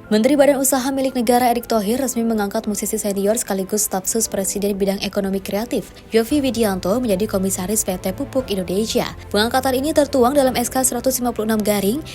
Menteri Badan Usaha milik negara Erick Thohir resmi mengangkat musisi senior sekaligus staf sus Presiden bidang ekonomi kreatif, Yovie Widianto menjadi komisaris PT Pupuk Indonesia. Pengangkatan ini tertuang dalam SK 156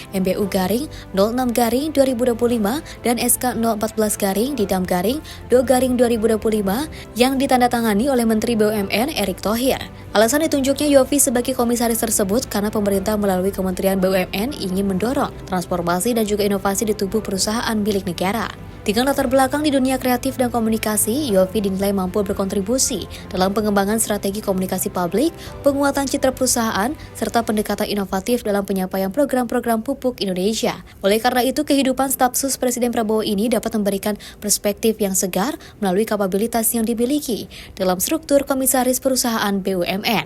MBU 06 2025 dan SK 014 Didam 2 2025 yang ditandatangani oleh Menteri BUMN Erick Thohir. Alasan ditunjuknya Yovie sebagai komisaris tersebut karena pemerintah melalui Kementerian BUMN ingin mendorong transformasi dan juga inovasi di tubuh perusahaan milik negara. Dengan latar belakang di dunia kreatif dan komunikasi, Yovie dinilai mampu berkontribusi dalam pengembangan strategi komunikasi publik, penguatan citra perusahaan, serta pendekatan inovatif dalam penyampaian program-program pupuk Indonesia. Oleh karena itu, kehidupan staf sus Presiden Prabowo ini dapat memberikan perspektif yang segar melalui kapabilitas yang dimiliki dalam struktur komisaris perusahaan BUMN.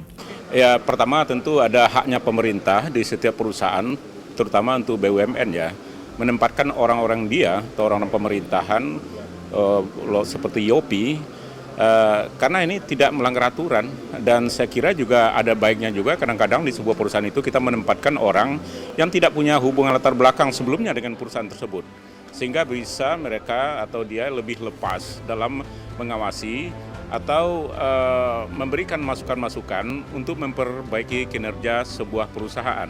Ya, pertama tentu ada haknya pemerintah di setiap perusahaan, terutama untuk BUMN ya, menempatkan orang-orang dia atau orang-orang pemerintahan seperti Yovie karena ini tidak melanggar aturan, dan saya kira juga ada baiknya juga kadang-kadang di sebuah perusahaan itu kita menempatkan orang yang tidak punya hubungan latar belakang sebelumnya dengan perusahaan tersebut, sehingga bisa mereka atau dia lebih lepas dalam mengawasi atau memberikan masukan-masukan untuk memperbaiki kinerja sebuah perusahaan.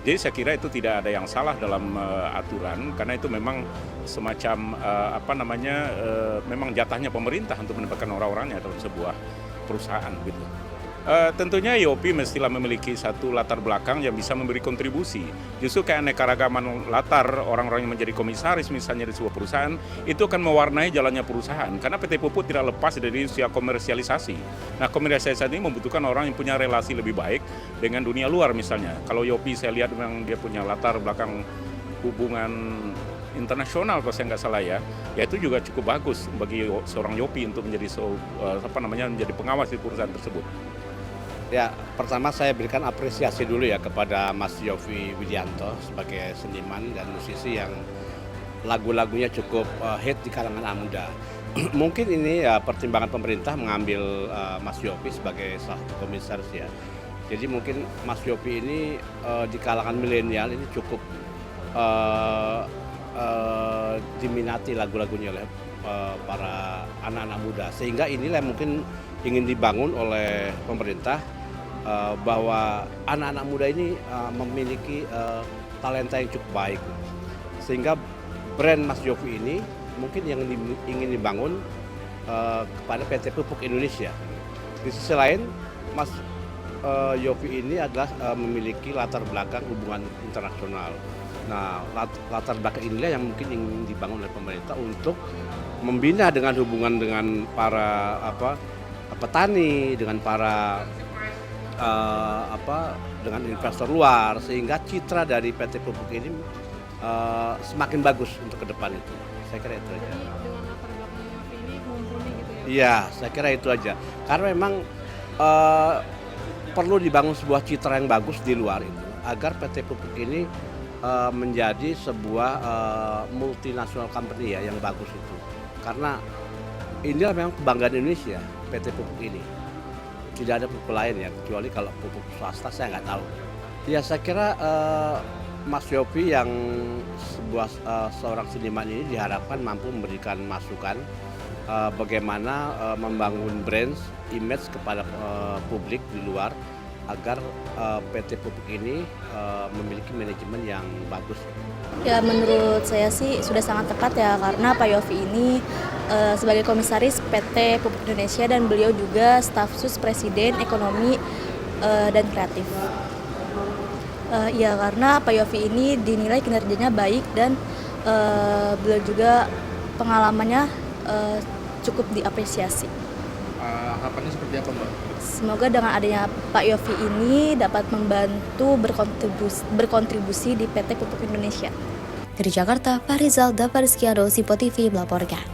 Jadi saya kira itu tidak ada yang salah dalam aturan, karena itu memang semacam memang jatahnya pemerintah untuk menempatkan orang-orangnya dalam sebuah perusahaan gitu. Tentunya Yovie mestilah memiliki satu latar belakang yang bisa memberi kontribusi. Justru keanekaragaman latar orang-orang yang menjadi komisaris misalnya di sebuah perusahaan itu akan mewarnai jalannya perusahaan, karena PT Pupuk tidak lepas dari usia komersialisasi. Nah, komersialisasi ini membutuhkan orang yang punya relasi lebih baik dengan dunia luar misalnya. Kalau Yovie saya lihat memang dia punya latar belakang hubungan internasional kalau saya nggak salah ya itu juga cukup bagus bagi seorang Yovie untuk menjadi menjadi pengawas di perusahaan tersebut. Ya, pertama saya berikan apresiasi dulu ya kepada Mas Yovie Widianto sebagai seniman dan musisi yang lagu-lagunya cukup hit di kalangan anak muda. Mungkin ini ya pertimbangan pemerintah mengambil Mas Yovie sebagai salah satu komisaris ya. Jadi mungkin Mas Yovie ini di kalangan milenial ini cukup diminati lagu-lagunya oleh para anak-anak muda, sehingga inilah mungkin ingin dibangun oleh pemerintah bahwa anak-anak muda ini memiliki talenta yang cukup baik, sehingga brand Mas Yovie ini mungkin yang ingin dibangun kepada PT Pupuk Indonesia. Di sisi lain, Mas Yovie ini adalah memiliki latar belakang hubungan internasional. Nah, latar belakang inilah yang mungkin ingin dibangun oleh pemerintah untuk membina dengan hubungan dengan para petani, dengan para dengan investor luar, sehingga citra dari PT Pupuk ini semakin bagus untuk ke depan itu. Saya kira itu aja. Dengan latar belakang Yovie ini mumpuni gitu ya? Iya, saya kira itu aja. Karena memang perlu dibangun sebuah citra yang bagus di luar itu, agar PT Pupuk ini menjadi sebuah multinational company ya yang bagus itu. Karena inilah memang kebanggaan Indonesia, PT Pupuk ini. Tidak ada pupuk lain ya, kecuali kalau pupuk swasta saya nggak tahu. Ya saya kira Mas Yovie yang seorang seniman ini diharapkan mampu memberikan masukan bagaimana membangun brand, image kepada publik di luar, agar PT Pupuk ini memiliki manajemen yang bagus. Ya, menurut saya sih sudah sangat tepat ya, karena Pak Yovie ini sebagai komisaris PT Pupuk Indonesia dan beliau juga staf sus Presiden Ekonomi dan Kreatif. Ya, karena Pak Yovie ini dinilai kinerjanya baik dan beliau juga pengalamannya cukup diapresiasi. Harapannya seperti apa, Mbak? Semoga dengan adanya Pak Yovie ini dapat membantu berkontribusi di PT Pupuk Indonesia. Dari Jakarta, Farizal Davarizkiado, Sipo TV melaporkan.